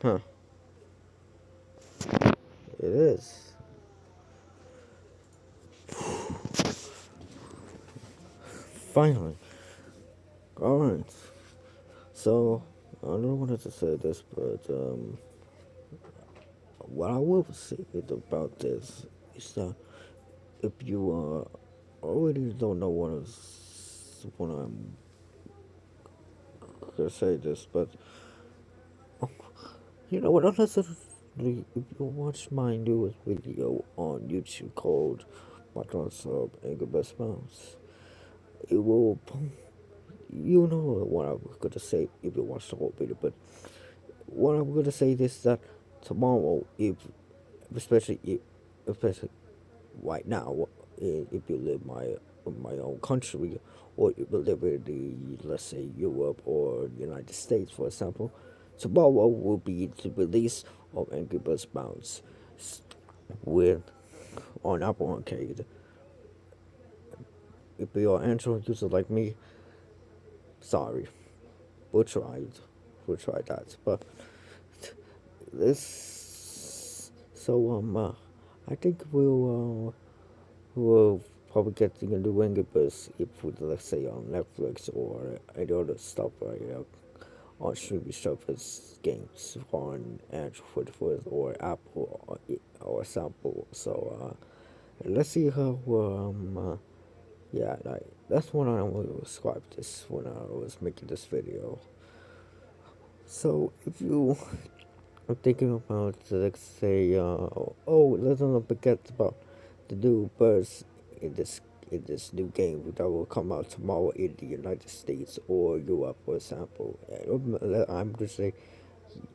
Huh. It is. Finally. Alright. So, I don't want to say this, but what I will say about this is that if you already don't know when I'm gonna say this, but you know what? Unnecessarily, if you watch my newest video on YouTube called "My Sub and Good Best Mouse," it will. You know what I'm gonna say if you watch the whole video, but what I'm gonna say is that tomorrow, especially if, especially right now, if you live in my own country, or if you live in let's say Europe or United States, for example, tomorrow will be the release of Angry Birds Bounce with on Apple Arcade. If you're an Android user like me, sorry, we'll try it. We'll try that, but this so I think we'll probably get the new Angry Birds if we, let's say, on Netflix or any other stuff like on streaming service games on Android or Apple or Sample. So let's see how yeah, that's when I will describe this when I was making this video. So if you are thinking about, let's say, oh, let's not forget about the new birds in this new game that will come out tomorrow in the United States or Europe, for example. I'm just saying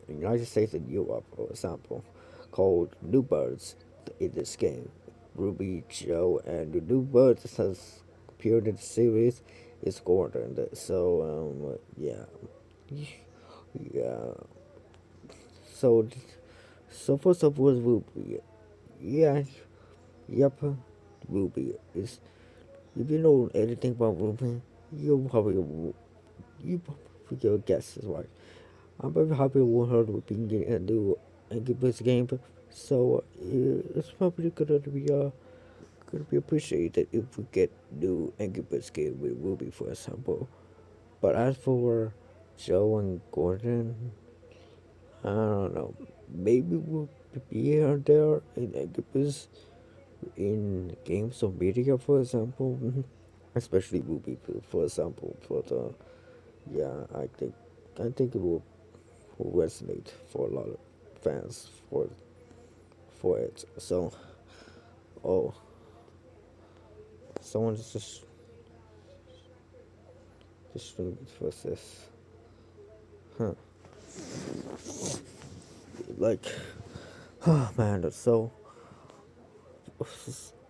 United States and Europe, for example, called New Birds in this game. Ruby, Joe, and the new bird that has appeared in the series is Gordon. So yeah, yeah. So so first of all, Ruby. Yeah, yep. Ruby is. If you know anything about Ruby, you probably your guess is right. I'm very happy with her with being a new Angry Birds game. So it's probably gonna be appreciated if we get new Angry Birds game with Ruby, for example. But as for Joe and Gordon, I don't know. Maybe we'll be here and there in Angry Birds in games or media, for example. Especially Ruby, for example. For the yeah, I think it will resonate for a lot of fans for it. So, oh, someone just streamed it for this. Huh. Like, oh man, that's so.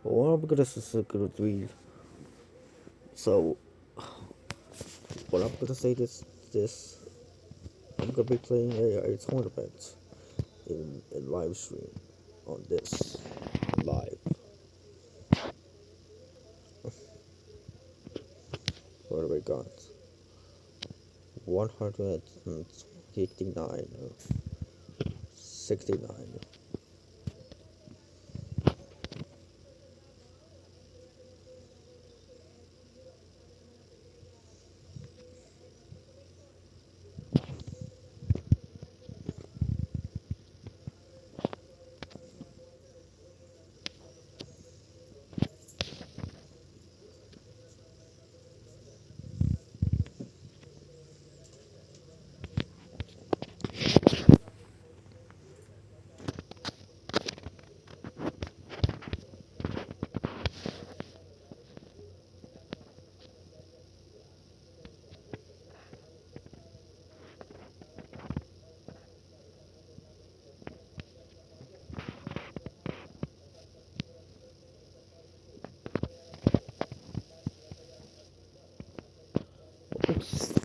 What I'm gonna read. So, what I'm gonna say this I'm gonna be playing a tournament in live stream on this live. What have we got? 159, 69.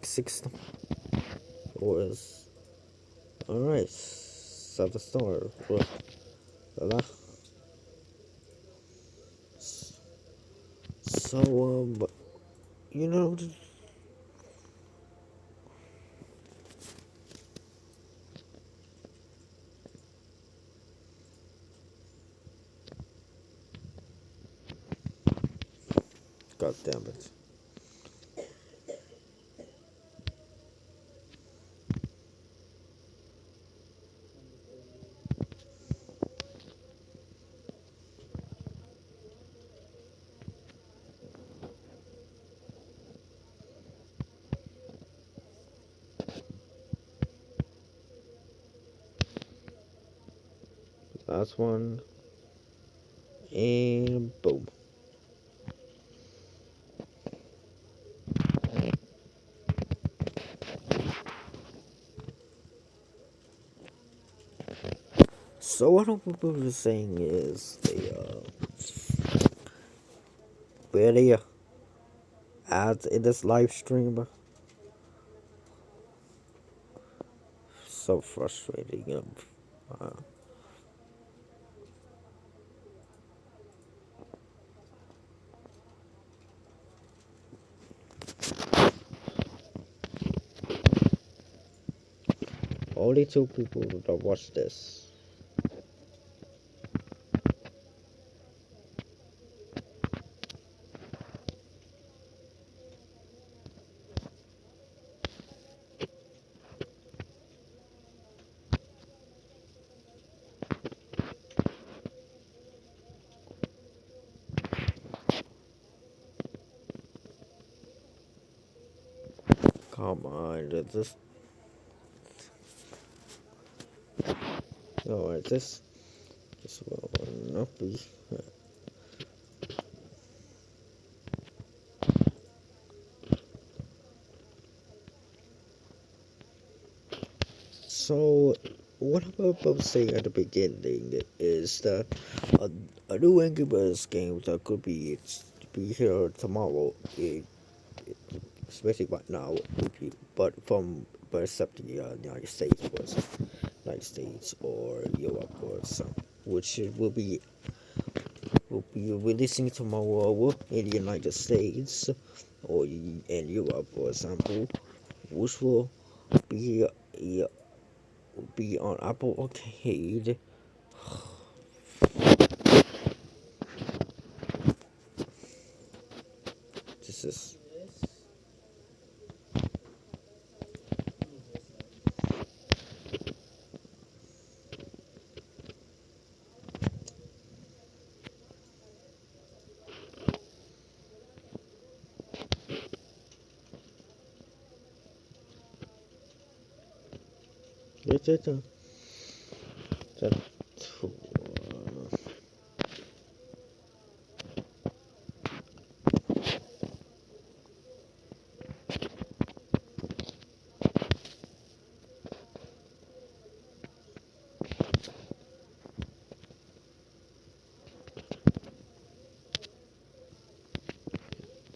Six was alright. So the star. Well, so you know, God damn it. Last one. And boom. So what I'm people saying is they where they ads in this live stream so frustrating. Uh, only two people that watch this. Come on, alright, this will not be. So, what I'm about to say at the beginning is that a, a new Angry Birds game that could be here tomorrow, especially right now, but from except the United States or Europe or some, which will be releasing tomorrow in the United States or in Europe, for example, which will be be on Apple Arcade. This is it's that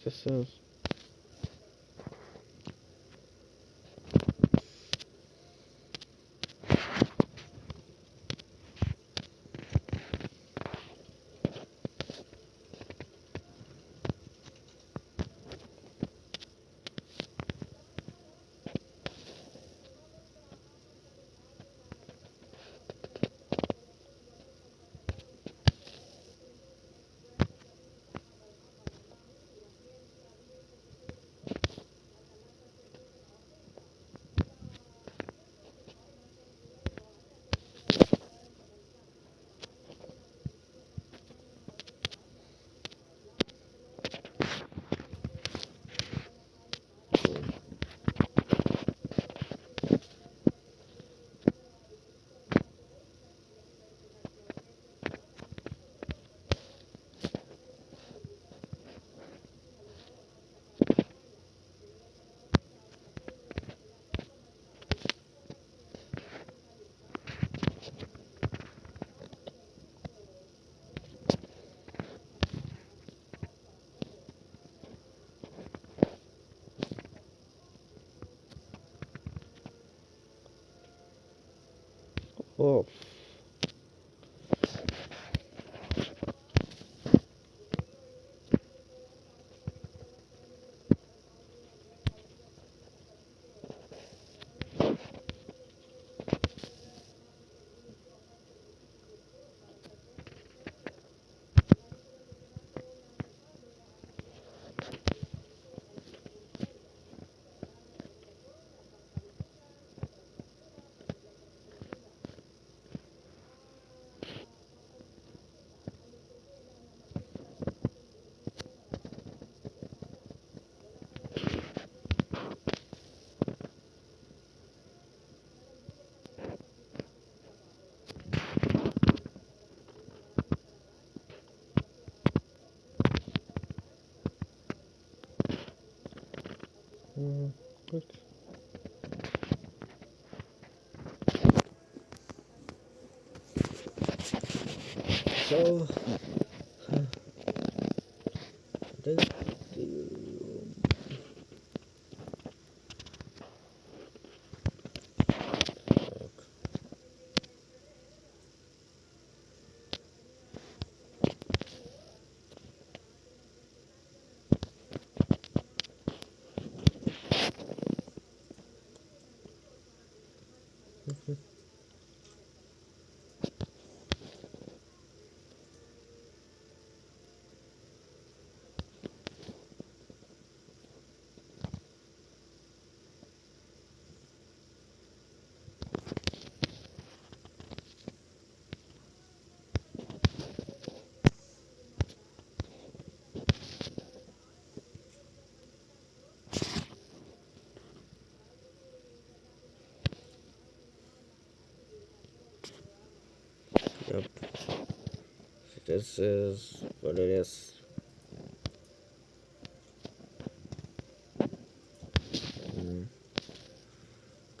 this is oh. Good. So, this yep. This is what it is.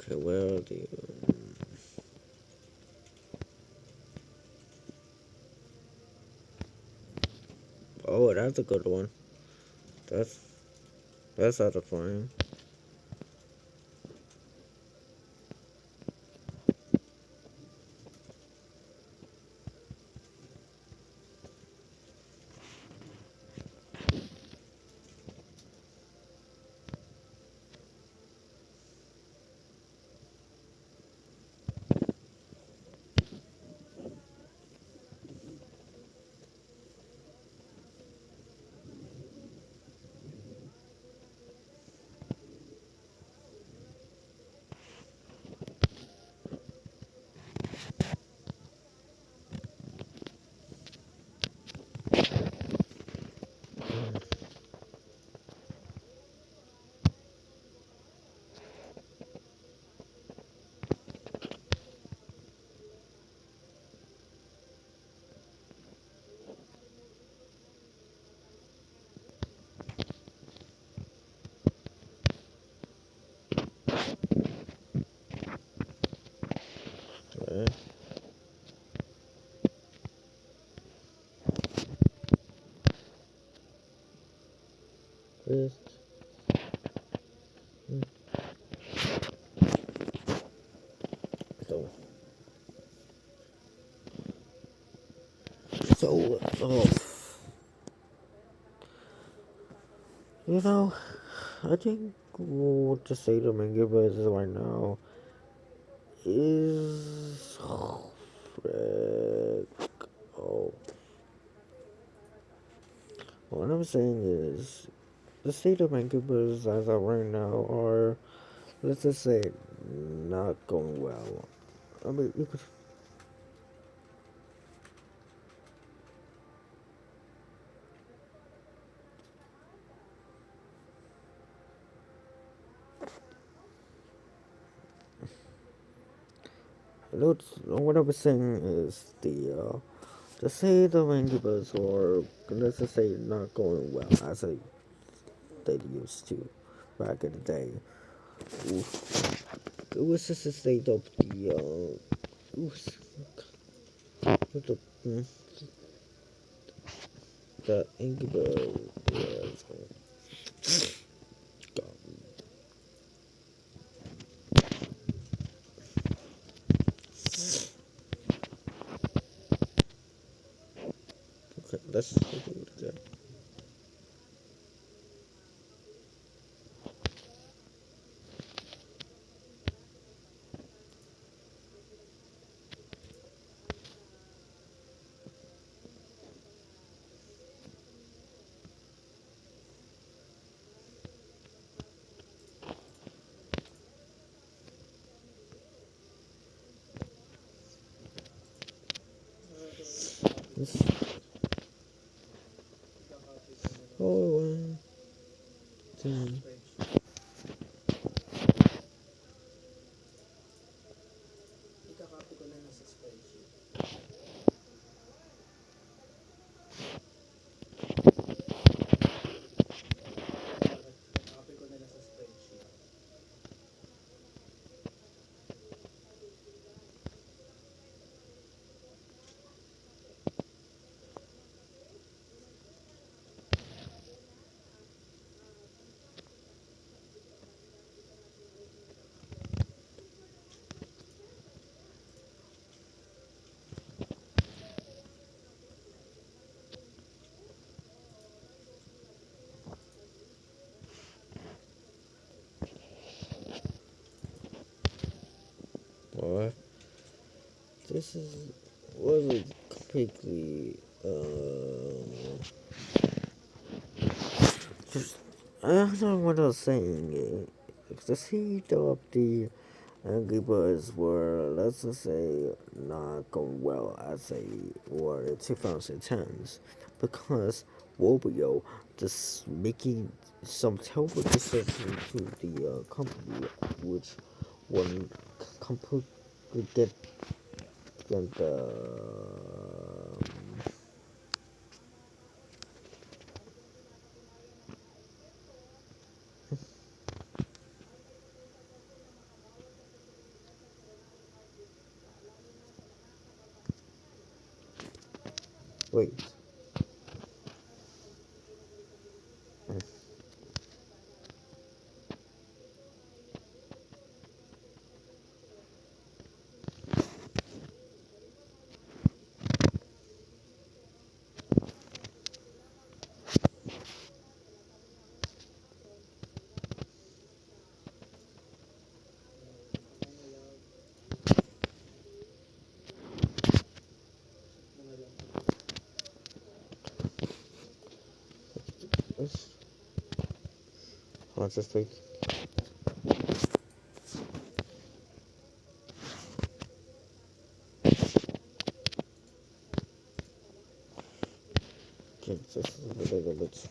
Okay, where do you? Oh, that's a good one. That's that's satisfying. Okay. This. So, oh, you know, I think what to say to Manga Buzz right now is frick. Oh, what I'm saying is the state of Manga Buzz as of right now are, let's just say, not going well. I mean, you could. What I was saying is the state of Manga Buzz are, let's just say, not going well as they used to back in the day. It was just a state of it was the, the Ingeborg was okay. Let's do it again. Let's, oh, 10. Alright, this is wasn't completely just I don't know what I was saying. The seed of the Angry Birds were, let's just say, not going well as they were in 2010s because Robio just making some terrible decision to the company, which would completely get the wait. I'll just wait. Just a little bit.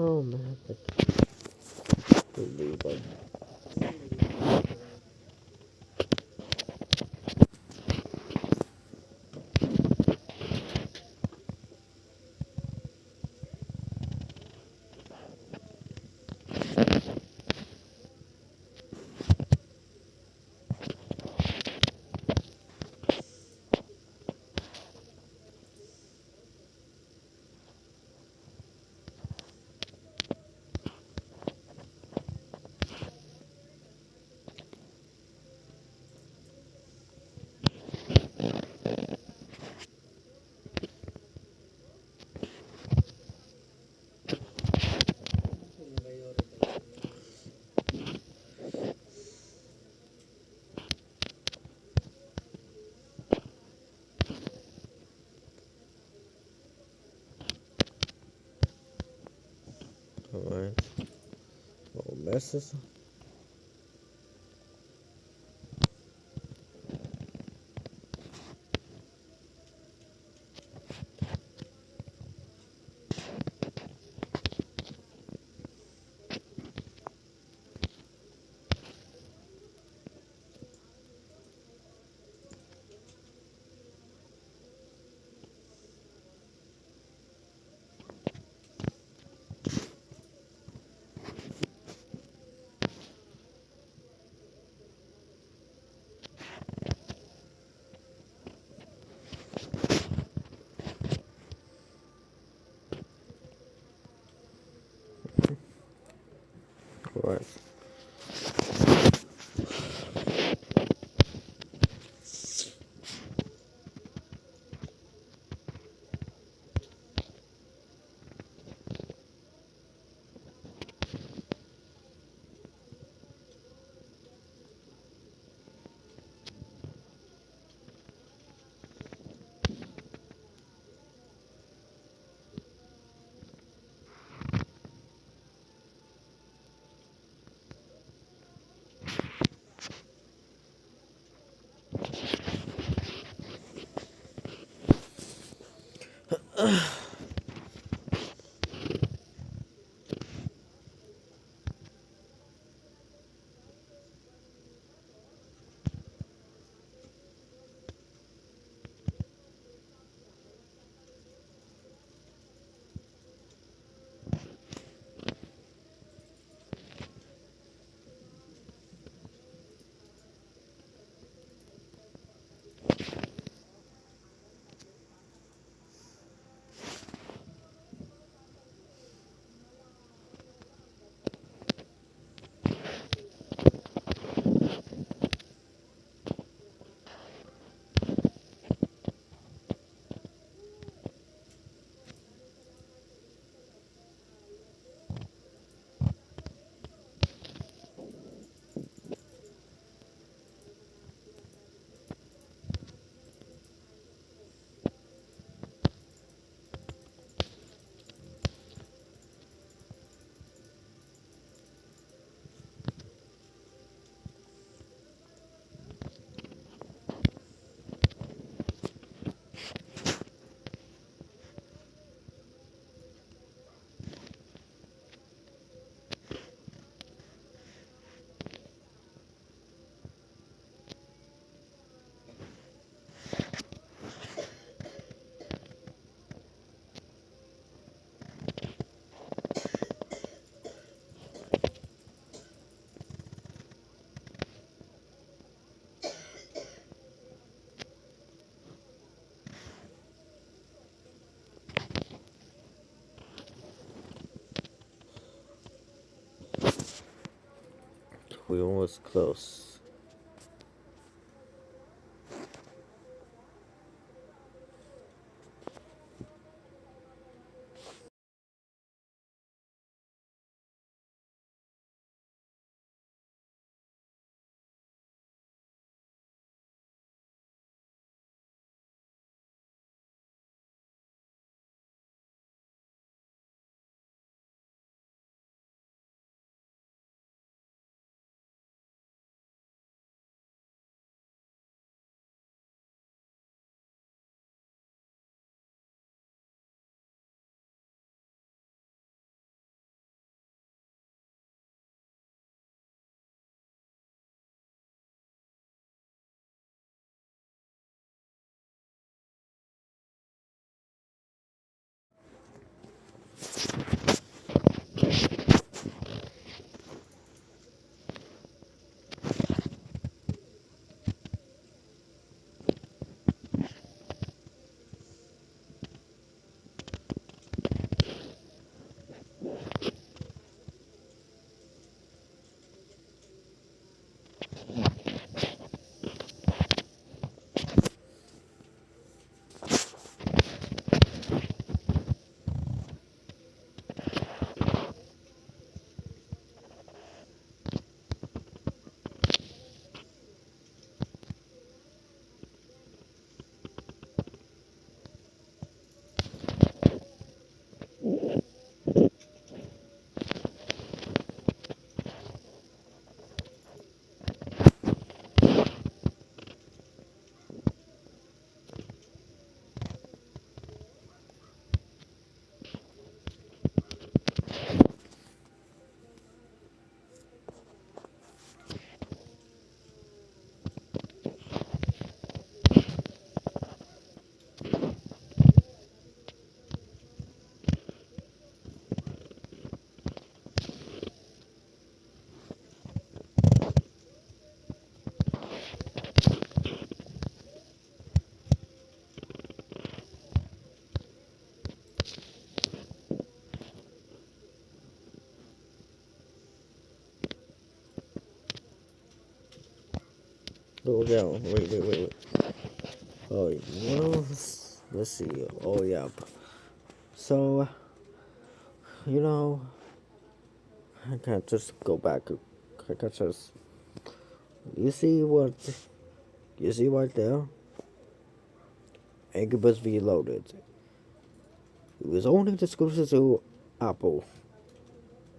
Oh man, but alright. Little messes. Alright. We almost close. Oh yeah, wait. Oh, let's see. Oh yeah. So you know, I can't just go back. I can't just. You see what? You see right there? Angry Birds Reloaded. It was only exclusive to Apple,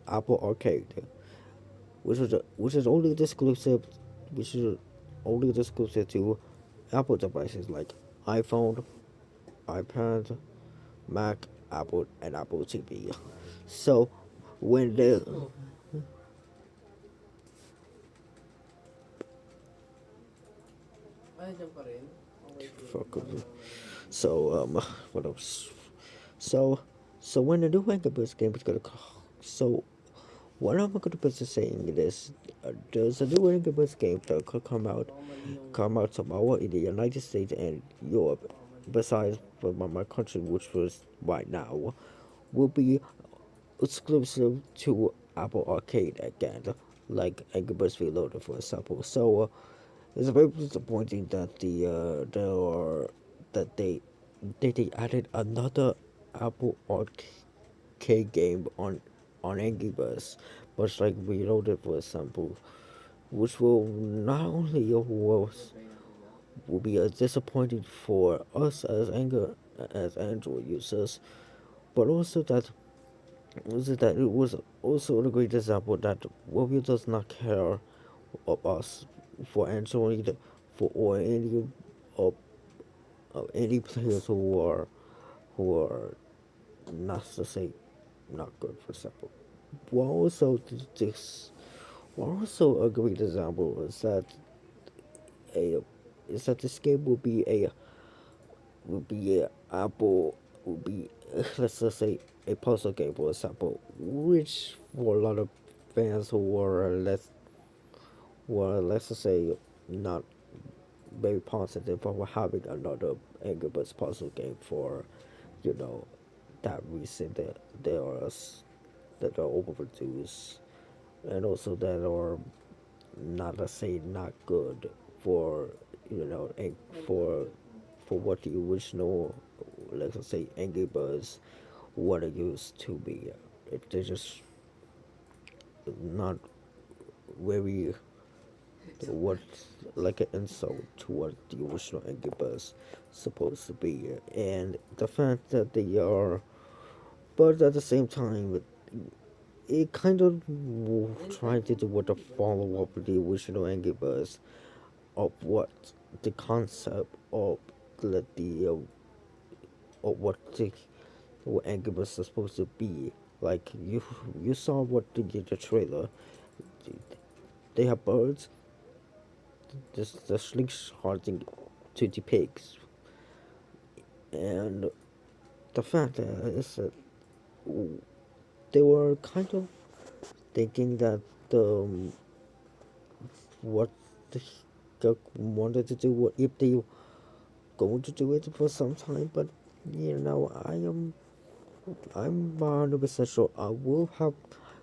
Apple Arcade, which is only exclusive, which is only exclusive to Apple devices like iPhone, iPad, Mac, Apple, and Apple TV. So when they fuck so what else? So so when the new Angry Birds game is gonna so what I'm gonna be saying is there's a new Angry Birds game that could come out tomorrow in the United States and Europe. Besides my country, which was right now, will be exclusive to Apple Arcade again, like Angry Birds Reloaded, for example. So it's very disappointing that there are that they added another Apple Arcade game on Angry Birds, much like Reloaded, for example, which will not only will be a disappointing for us as Android users, but also that it was also a great example that Wobby does not care of us for Android for or of, of any players who are not to say not good, for example. Well, also this well, also a great example a is that this game will be a Apple will be let's just say a puzzle game, for example, which for a lot of fans who are let's just say not very positive about having another Angry Birds puzzle game for you know that reason that there are that are overproduced and also that are not, let's say, not good for, and for what the original, let's say, Angry Birds what it used to be. They're just not very, what, like an insult to what the original Angry Birds supposed to be, and the fact that they are, but at the same time, it kind of tried to do what a follow up of the original Angry Birds of what the concept of the of what Angry Birds is supposed to be. Like you saw what the trailer. They have birds, just the slingshotting to the pigs, and the fact is that they were kind of thinking that what the wanted to do, what if they going to do it for some time, but I'm 100% sure I will have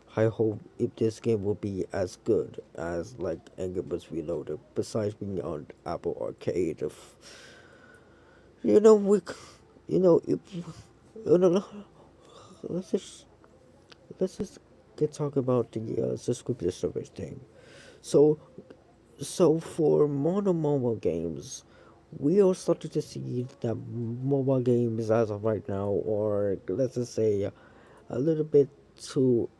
high hope if this game will be as good as like Angry Birds Reloaded. Besides being on Apple Arcade, if you know we, if let's just let's just get talk about the subscription service thing. So for modern mobile games, we are starting to see that mobile games as of right now, or let's just say a little bit too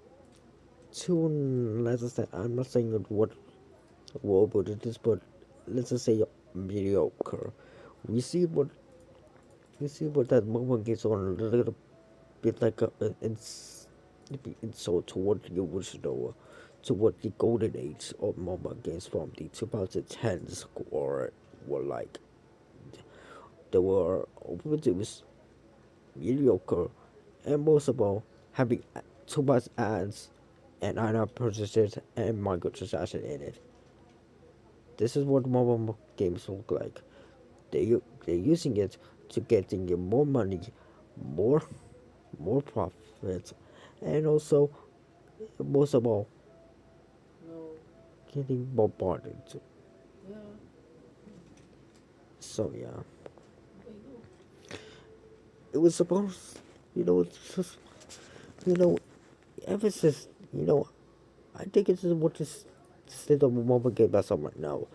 let's just say, I'm not saying what it is, but let's just say mediocre. We see what that mobile games are a little bit like it's insult toward the original, toward the golden age of mobile games from the 2010s, or were like they were overproduced, mediocre, and most of all having too much ads and in-app purchases and microtransactions in it. This is what mobile games look like. They're using it to getting you more money, more profits, and also most of all getting bombarded. So yeah, it was supposed, it's just, you know, ever since, I think it's what this state of mobile game as of right now.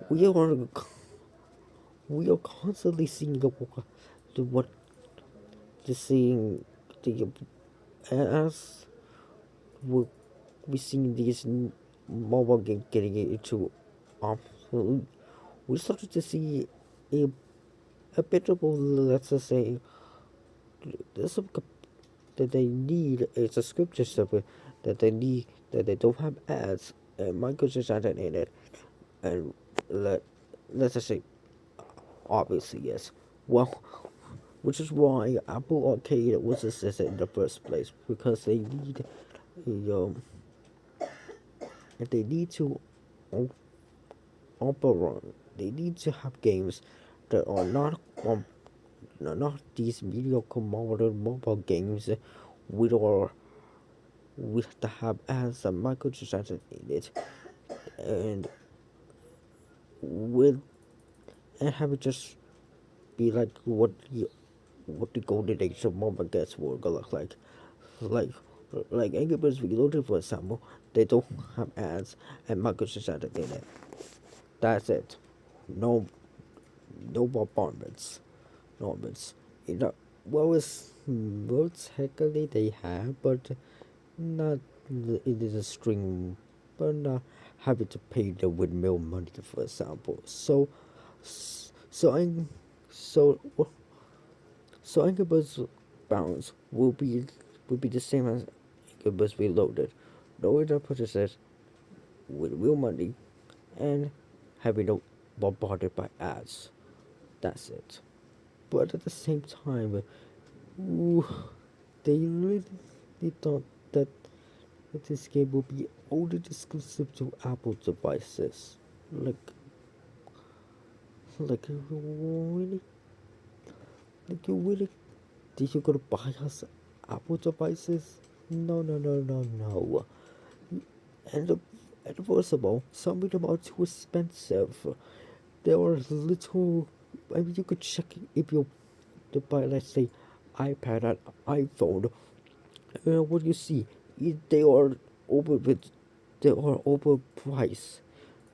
We are we are constantly seeing the what the seeing the as we we seeing these mobile game getting into absolute. We started to see a bit of, let's just say, there's some that they need a subscription service, that they don't have ads and microtransactions in it, and let's just say, obviously yes. Well, which is why Apple Arcade was existed in the first place, because they need a they need to operate. They need to have games that are not these mediocre modern mobile games with or with to have ads and microtransactions in it, and with and have it just be like what the golden age of mobile games will look like like Angry Birds Reloaded, for example. They don't have ads and microtransactions in it. That's it. No, no bombardments. No bombardments. Well, technically they have, but not. It is a string, but not having to pay the windmill money, for example. So I'm so so Angry Birds Bounce will be the same as Angry Birds Reloaded. No other purchases with real money and having no bombarded by ads. That's it. But at the same time, ooh, they really thought that this game will be only exclusive to Apple devices. Like really, you really, did you gonna buy us Apple devices? No. And And first of all, some of them are too expensive. There are little. I mean, you could check if you to buy, let's say, iPad and iPhone. What you see, they are over with, they are overpriced.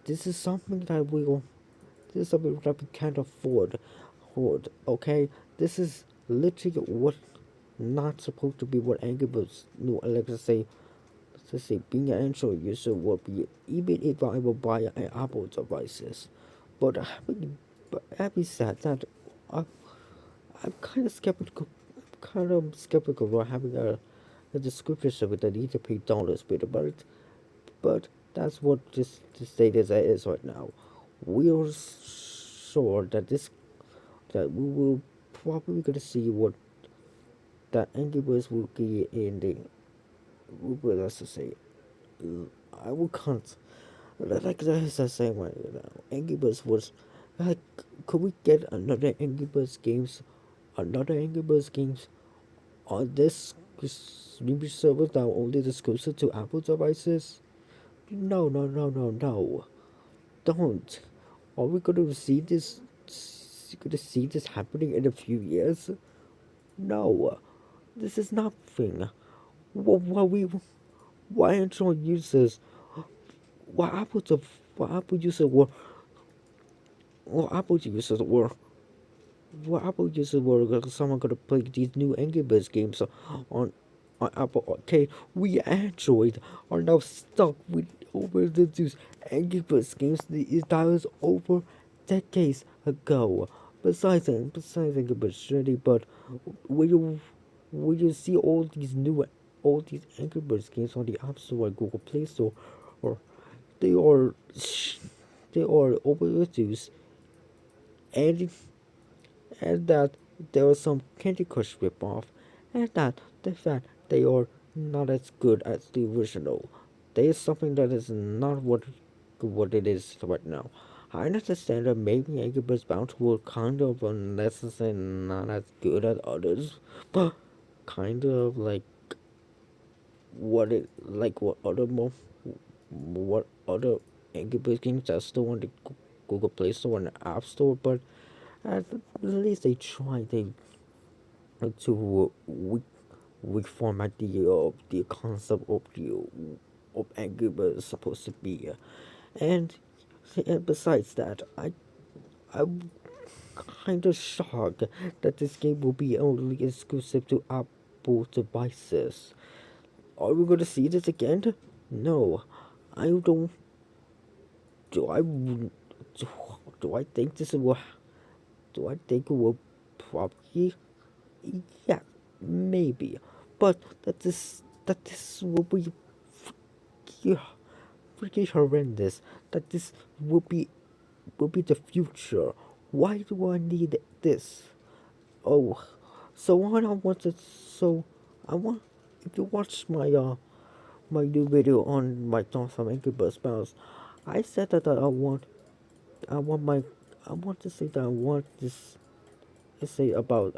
This is something that will, this is something that we can't afford. Okay, this is literally what not supposed to be what Angry Birds no, let's say being an Android user would be even if I will buy an Apple devices. But having said that, I, I'm kind of skeptical. Kind of skeptical about having a description with I need to pay dollars with it, but that's what this data is right now. We are sure that that we will probably gonna see what that Angry Birds will be in the, well, let's just say, I will can't, like as I say right now, Angry Birds was like, could we get another Angry Birds games on this streaming service that only exclusive to Apple devices? No, no, no, no, no. Don't. Are we gonna see this? Gonna see this happening in a few years? No. This is nothing. Why Android users, why Apple, why Apple users were, why Apple users were Well, Apple users were someone gonna play these new Angry Birds games on on Apple Arcade. We Android are now stuck with over these Angry Birds games that was over decades ago. Besides Angry Birds Trinity, but when you see all these Angry Birds games on the App Store or Google Play Store, or they are they are overused, and and that there was some Candy Crush ripoff, and that the fact they are not as good as the original. There is something that is not what it is right now. I understand that maybe Angry Birds Bounce were kind of unnecessary, not as good as others, but kind of what other what other Angry Birds games are still on the Google Play Store and the App Store, but at least they try to reformat the concept of Angry Birds supposed to be, and and besides that, I'm kind of shocked that this game will be only exclusive to Apple devices. Are we going to see this again? No, I don't. Do I do, do I think this will? Do I think it will probably? Yeah, maybe, but that this will be pretty, pretty horrendous. That this will be the future. Why do I need this? Oh, so I don't want to. So I want. If you watch my new video on my thoughts on Angry Birds Bounce, I said that I want my I want to say that I want this say about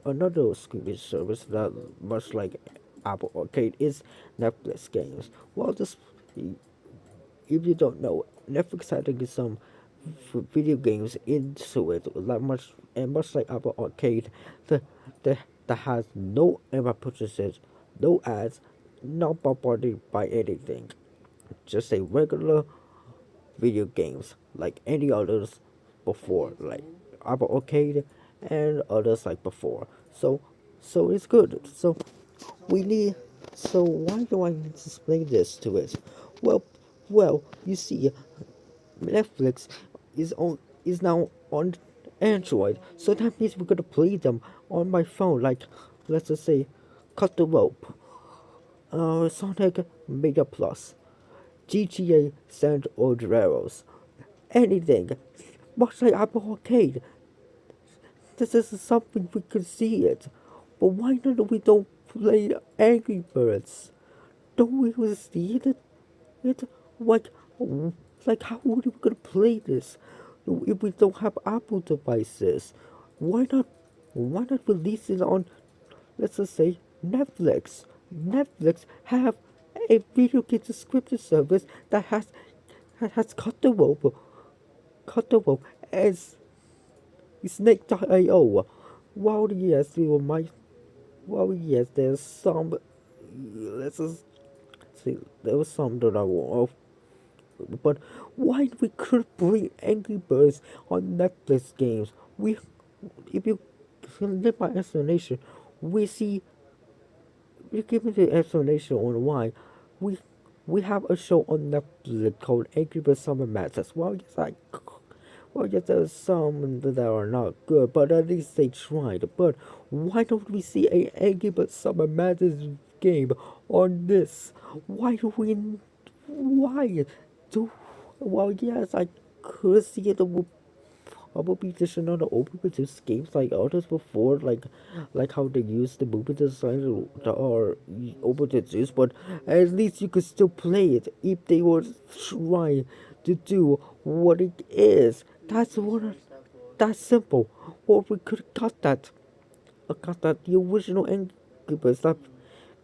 another streaming service that much like Apple Arcade is Netflix games. Well, this if you don't know, Netflix adding some video games into it, like much like Apple Arcade, the that has no ever purchases, no ads, not bombarded by anything, just a regular video games like any others before, like Apple Arcade and others like before. So it's good. We need. So why do I need to explain this to it? Well, you see, Netflix is now on Android, so that means we're gonna play them on my phone. Like, let's just say, Cut the Rope, Sonic Mega Plus, GTA San Andreas, anything. Much like Apple Arcade, this is something we could see it. But why not we don't play Angry Birds? Don't we see it? It like like how are we gonna play this if we don't have Apple devices? Why not why not release it on, let's just say, Netflix? Netflix have a video game subscription service that has cut the rope as Snake.io. While yes, we might. Well, yes, there's some. Let's just see. There was some that I want, but why we could bring Angry Birds on Netflix games? If you live my explanation, we see you give me the explanation on why we we have a show on Netflix called Angry Birds Summer Madness. Well, yes, there's some that are not good, but at least they tried. But why don't we see a Angry Birds Summer Madness game on this? Why do we? Why do? Well, yes, I could see it would probably just another open produce games like others before, like how they use the movie design that are open produce, but at least you could still play it if they were trying to do what it is. That's simple. Or we could have got that the original Angry Birds that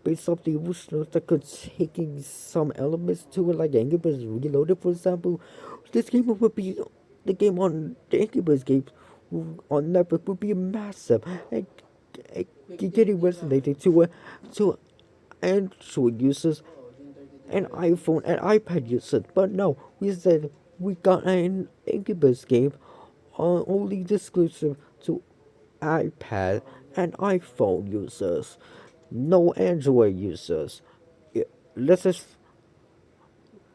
based off the original that could taking some elements to it, like Angry Birds Reloaded, for example. This game would be the game on the Angry Birds game on Netflix would be massive and getting resonated to Android users and iPhone and iPad users. But no, we said we got an Angry Birds game only exclusive to iPad and iPhone users, no Android users. Let's just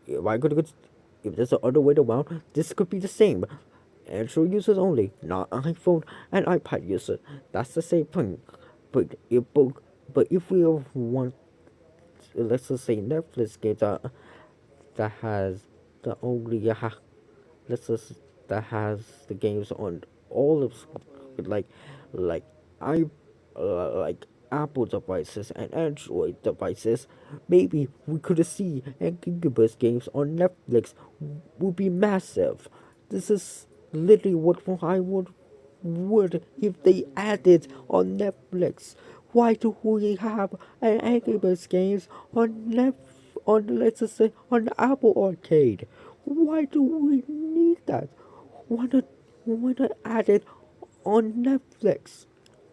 if I could if there's the other way around, this could be the same. Android users only, not iPhone and iPad users. That's the same thing. But if we want, let's just say Netflix game that has the only let's just that has the games on all of like like I like Apple devices and Android devices. Maybe we could see Angry Birds games on Netflix would be massive. This is literally what I would if they added on Netflix. Why do we have an Angry Birds games on on let's just say on Apple Arcade? Why do we need that? Why not add it on Netflix?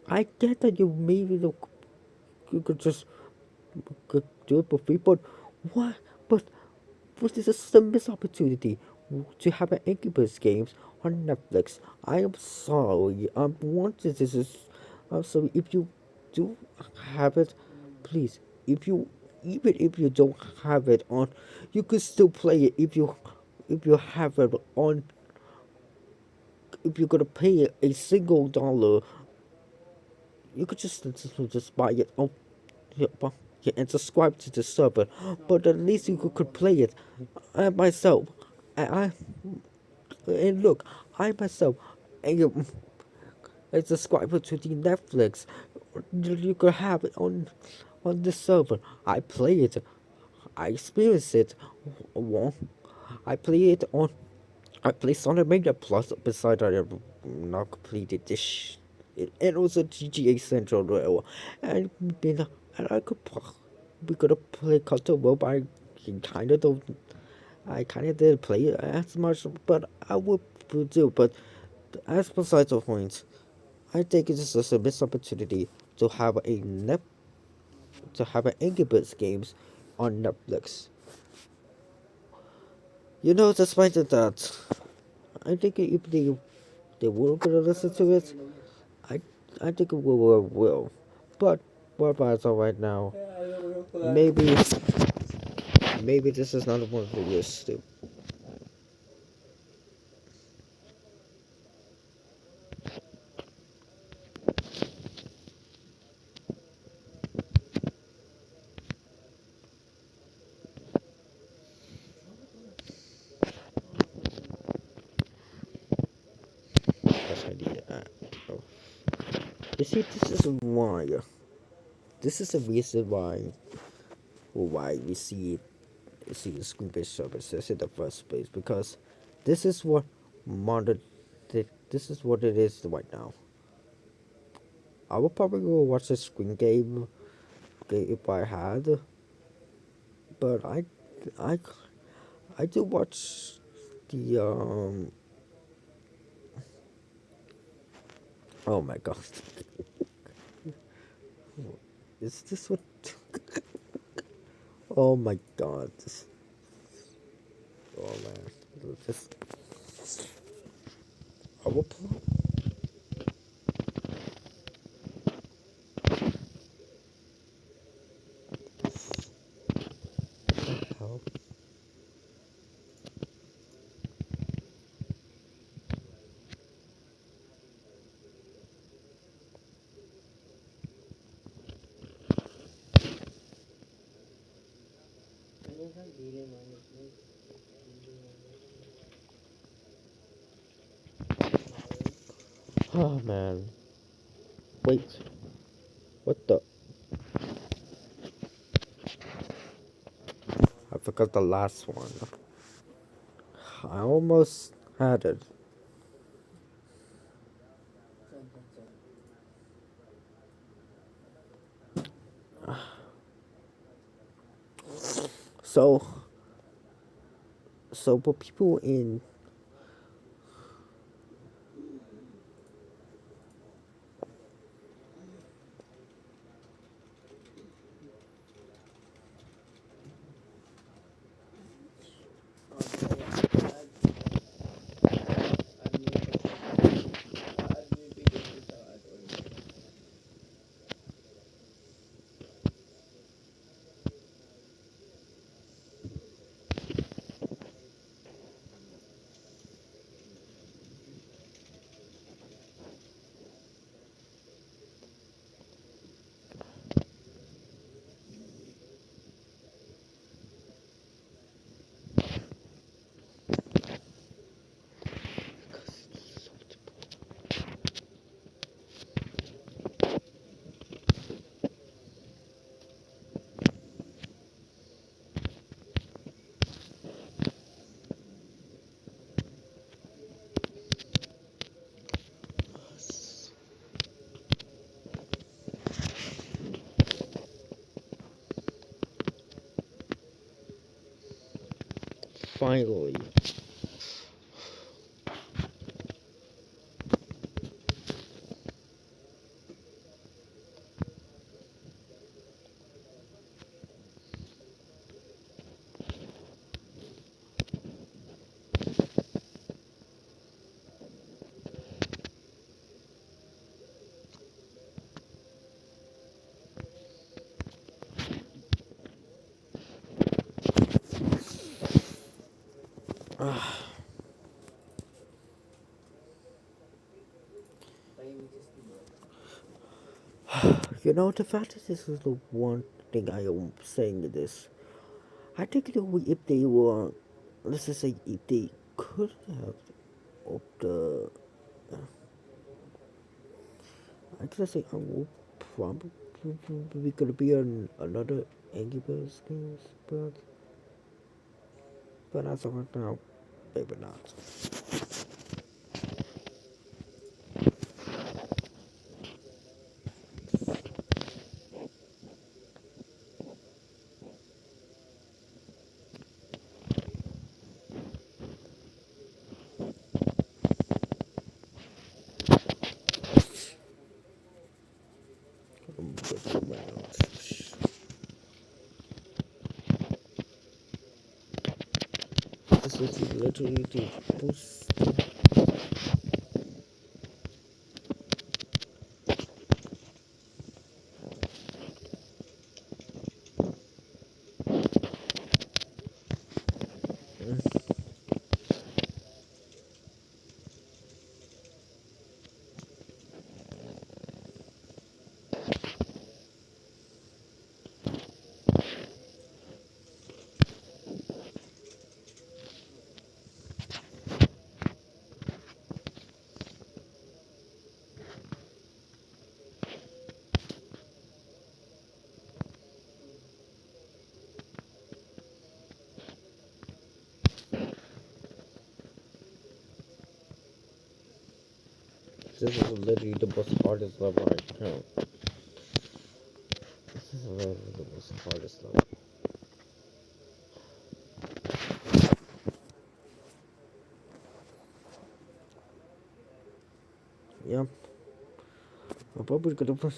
I get that you maybe you could just could do it for free, but why? But this is a missed opportunity to have an Incubus games on Netflix. I am sorry. Wanted this is. I'm sorry if you do have it, please. If you even if you don't have it on, you could still play it if you have it on. If you're gonna pay a single dollar, you could just buy it on yeah, yeah, and subscribe to the server. But at least you could play it. I myself, I and look, I myself, am a subscriber to the Netflix. You could have it on the server. I play it. I experience it. Well, I play it on. I play Sonic Mania Plus. Besides, I have not completed this. And also GTA Central Rail, and been and I could we could have played Custom Rope. I kind of don't. I kind of didn't play it as much, but I would do. But as besides the point, I think it's just a missed opportunity to have a net to have an Angry Birds games on Netflix. Despite that, I think if they were gonna listen to it, I I think it will. But what about right now? Maybe maybe this is not one of the years to. That's idea. Oh. You see, this is why. This is the reason why we see the screen-based services in the first place, because this is what modern this is what it is right now. I would probably go watch a screen game if I had. but I I do watch the oh my god, is this what? Oh my god, this, oh man, this I will pull help. Oh man, wait, what the? I forgot the last one. I almost had it. So, so for people in finally, you know, the fact that this is the one thing I am saying this. I think that if they were, let's just say, if they could have upped the, I just say I will probably gonna be on another Angry Birds games, but as of right now, maybe not. But this is literally the boost. This is literally the most hardest level right now. This is literally the most hardest level. Yep. Probably gonna put.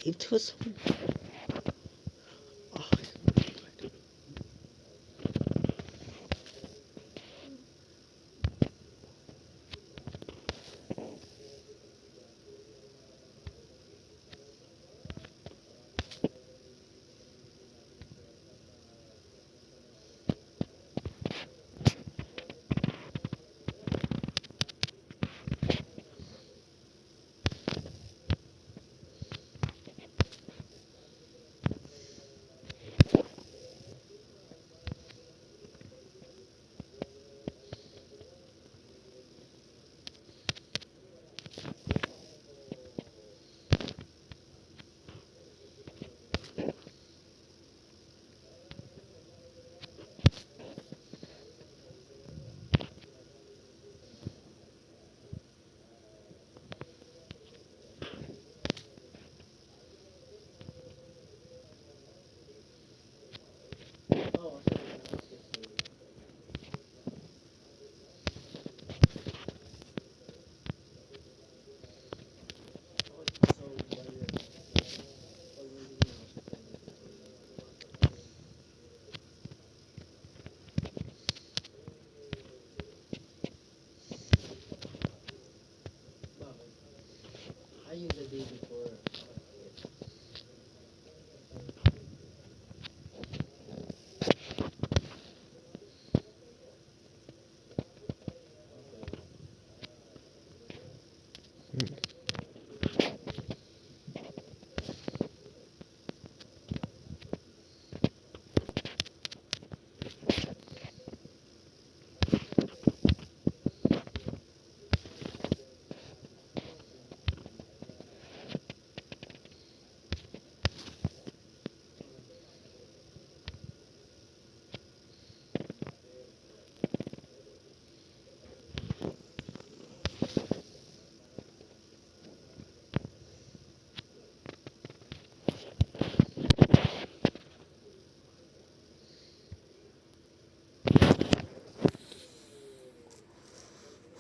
It was. Oh,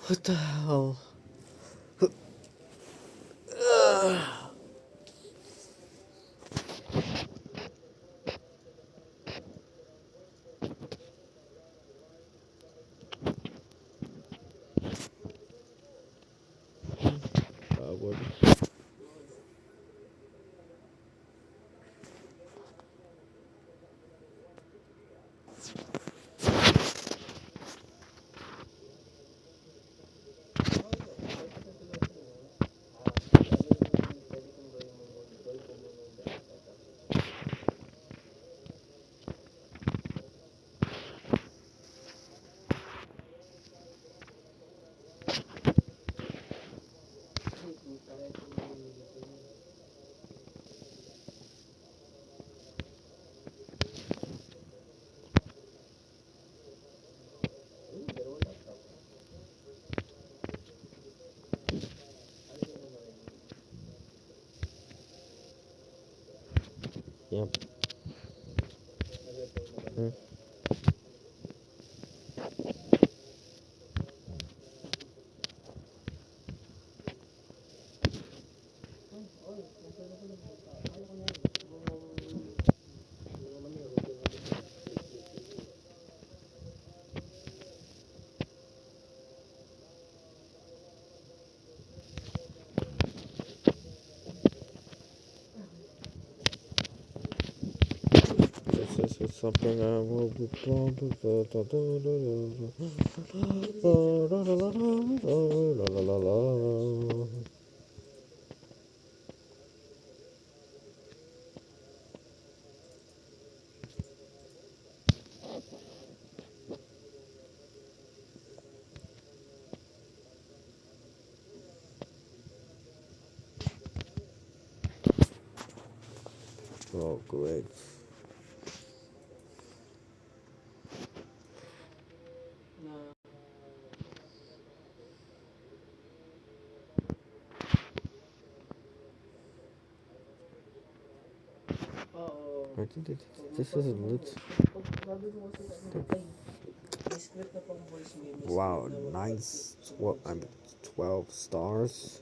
what the hell? What? Yep. Hmm. This is something I will be Oh, great. I think this is a little. Wow, nice. 12 stars.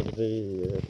The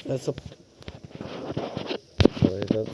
that's a. Sorry, that's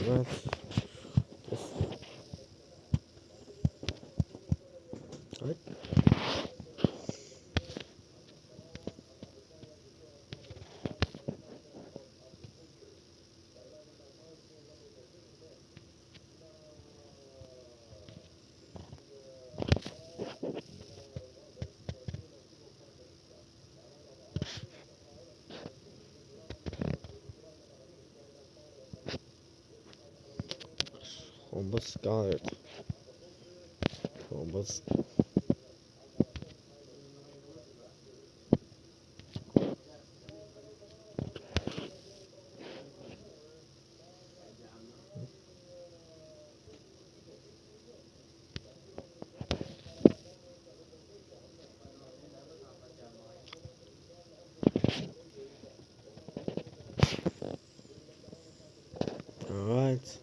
Alright. Just, alright. Almost got it. Almost. Alright.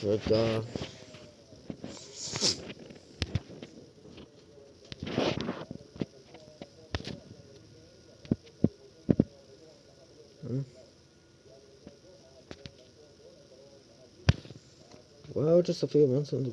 But, hmm. Well, just a few months into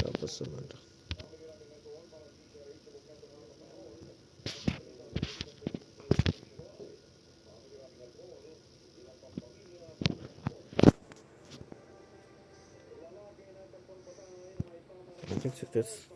Tapos naman. I think that this.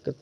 Sakit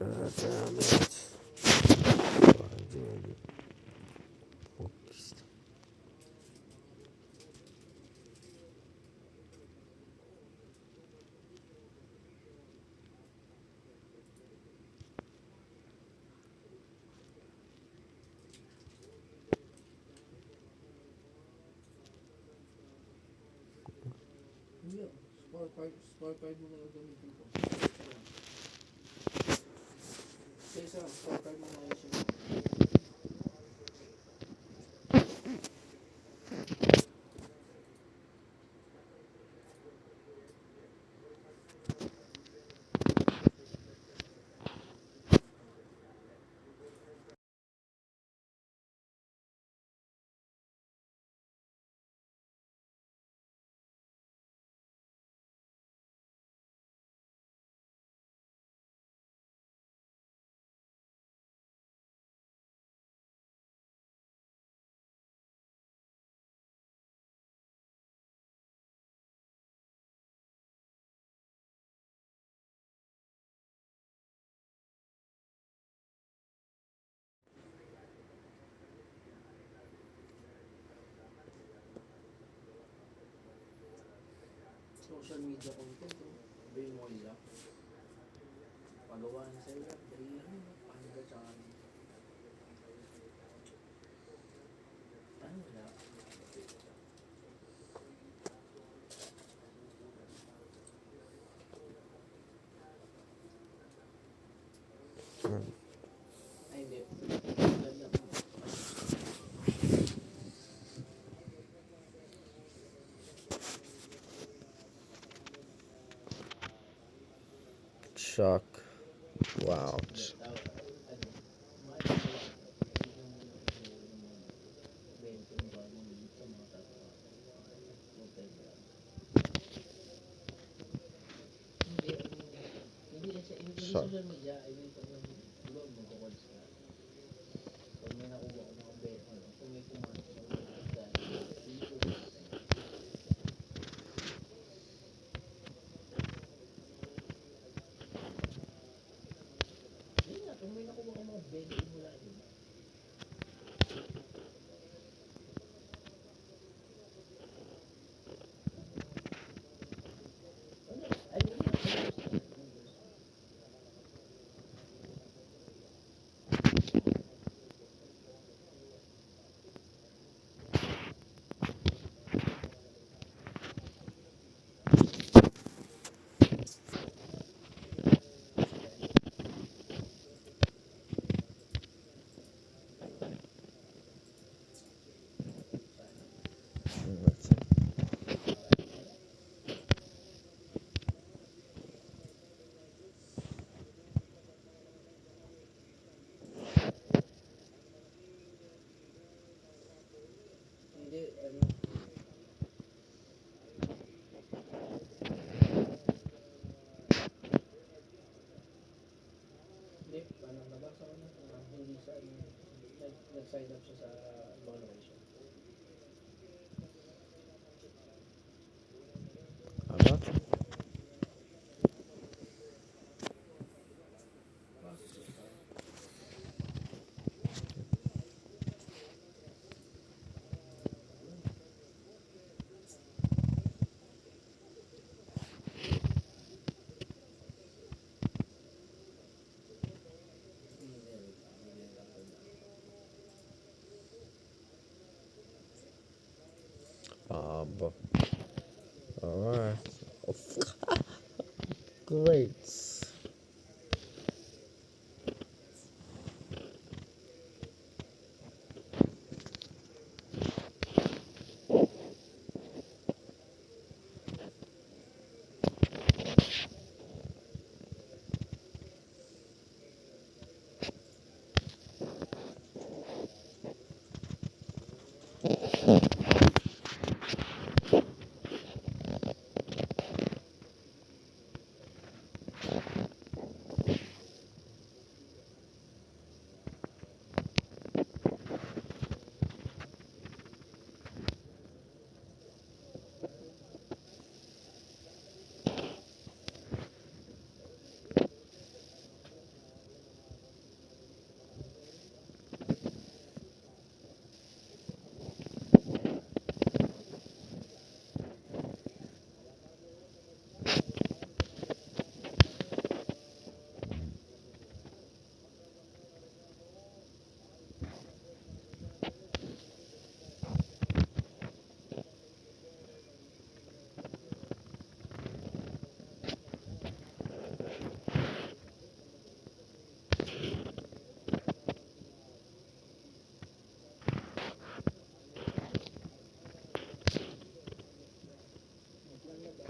God damn it. Hindi, scorecard mo na lang gamitin ko. Kaysa, scorecard mo na lang siya. Social media content, Brain mo nila. Pagawa na sa'yo lang, dali lang, pahanga tsaka ano wala. Ay, hindi. Ganda. Shock. Wow. Hindi Shock. social media, I mean, pag di ba magko-calls ka, pag may nakuha ko mga kung may pumasok sa mga hindi ko hindi nga, kung may nakuha ko mga 20 mula din. Ay, hindi. Hindi, ano, hindi, parang nabasa ko na, hindi siya, nag-sign up siya sa evaluation. Ano? But alright. Great.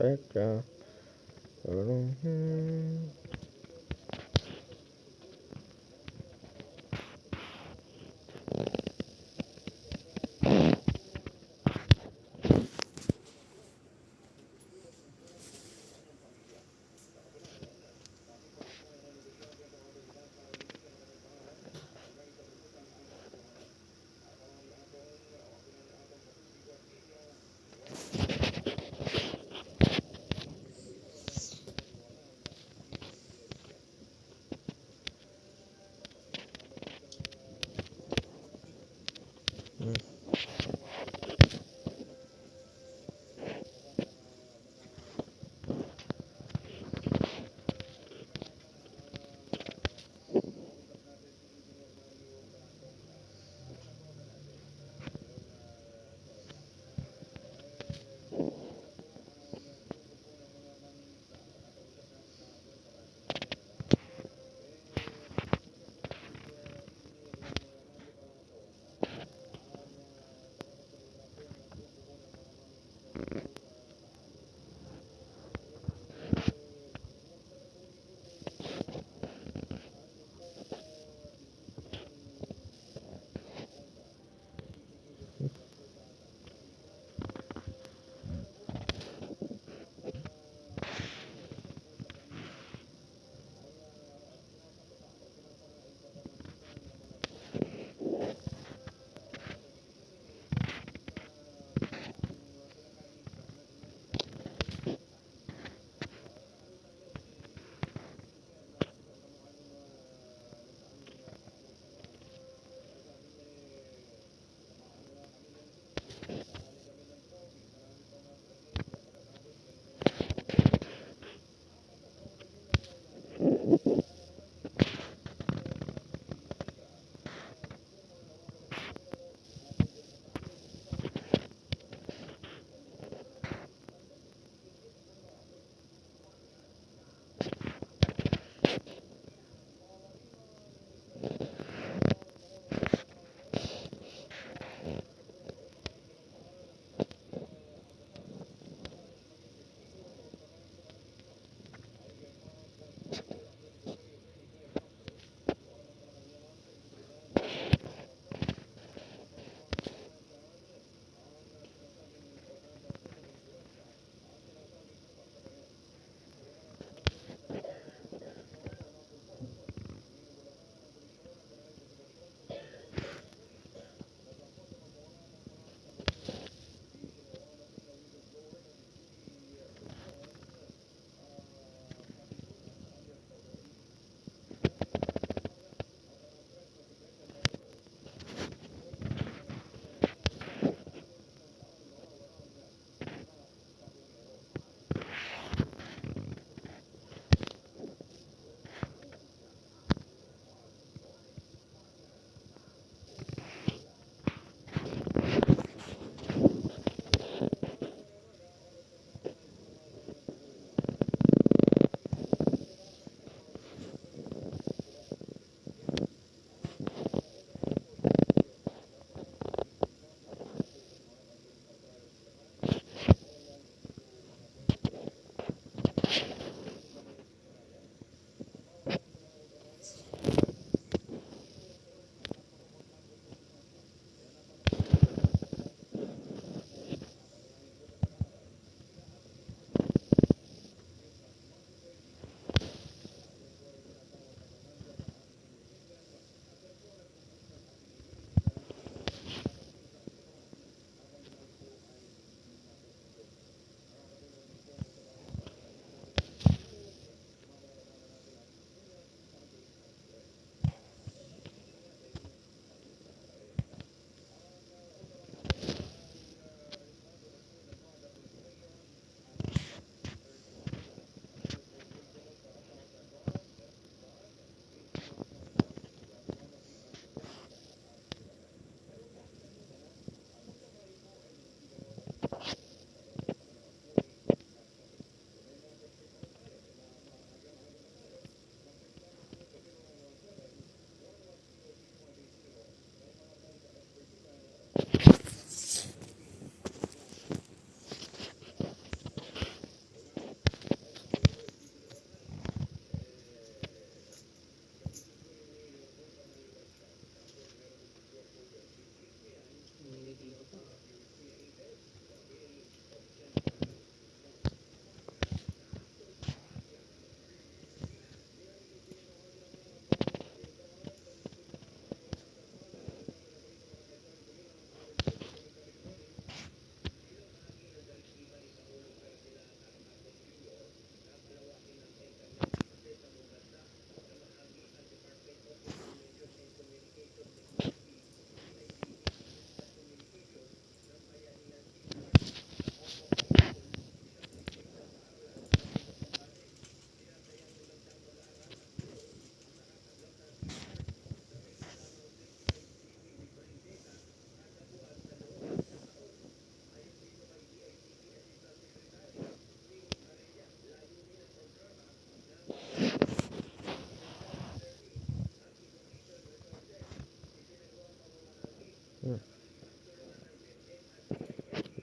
Perfecto.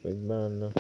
Gimana?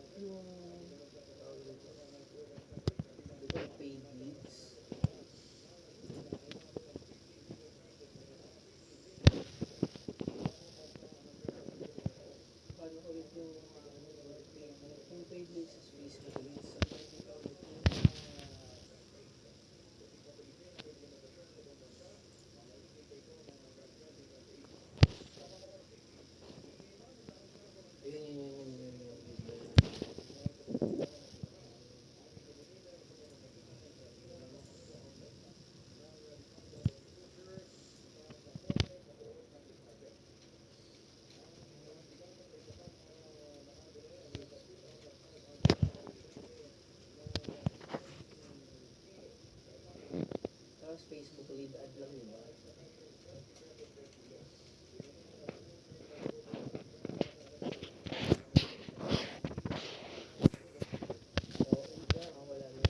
Ano yung tawag dito? Di ba paid leads? Paano ulit yung paid leads is Facebook leads. Ano ba yung tawag dito? Ayun. Tapos Facebook lead ad lang, di ba? Oo, wala na.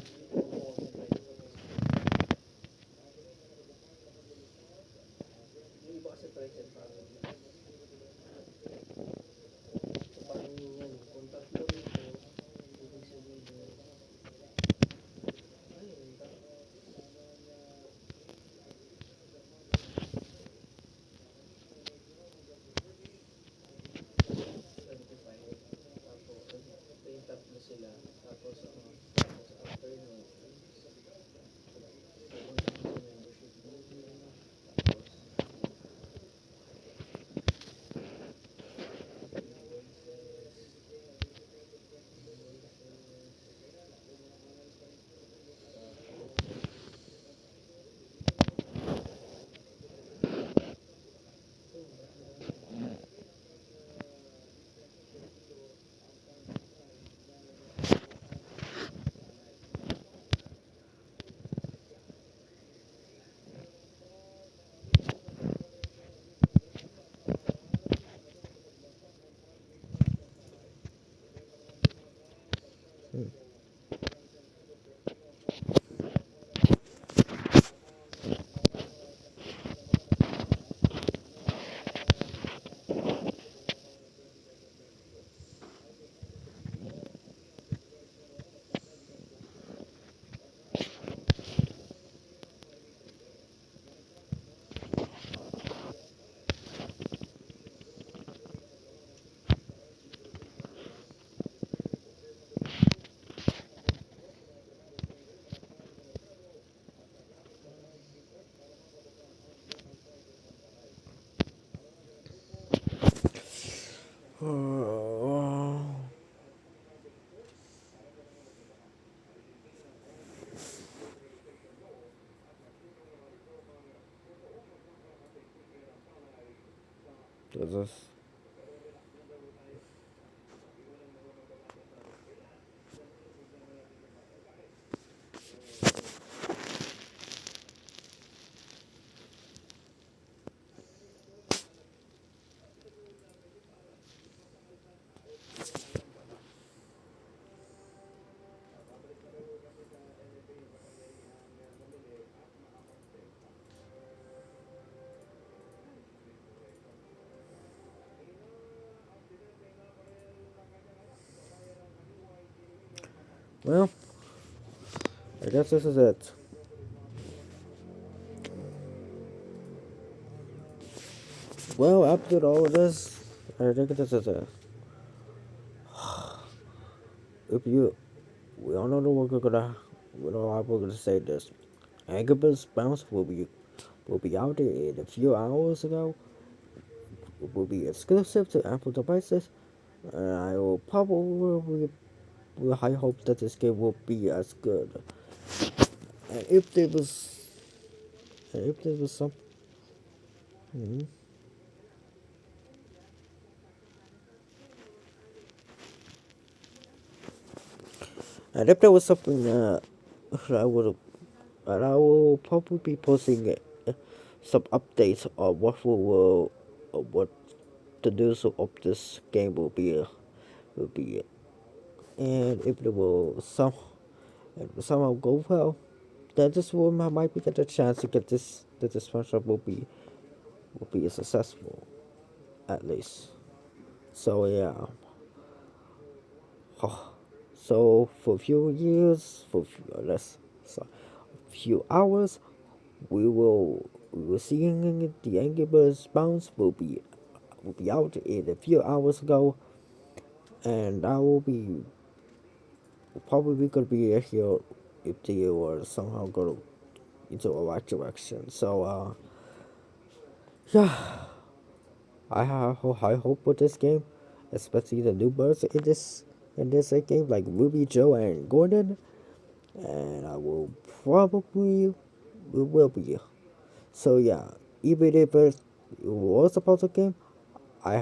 Yung iba kasi friends and family. So, parang yan, kung tatlo rito, ibig sabihin, ayun, certified. Tapos, yung tatlo sila. Tapos, tapos after nun, pupunta ka sa membership meeting. Tapos, Hmm. Terus Well, I guess this is it. Well, after all this, I think this is it. If you, we all know we're gonna, we know how we're gonna say this. Agabus bounce will be out there in a few hours ago. Will be exclusive to Apple devices. I will probably will I hope that this game will be as good. And if there was some, mhm. And if there was something I would, and I will probably be posting some updates on what the news of this game will be. And if it will somehow go well, then this will might be get a chance to get this that this matchup will be successful at least. So yeah. So for a few years, for less, so a few hours, we will seeing the Angry Birds bounce will be out in a few hours ago, and I will be probably gonna be here if they were somehow go into a right direction. So yeah, I hope with this game, especially the new birds in this game like Ruby, Joe, and Gordon, and I will probably will be. So yeah, even if it was a puzzle game, I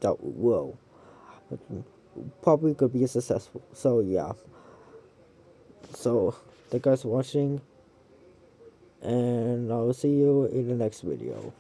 doubt it will. But probably could be successful. So yeah. So thank you guys for watching, and I'll see you in the next video.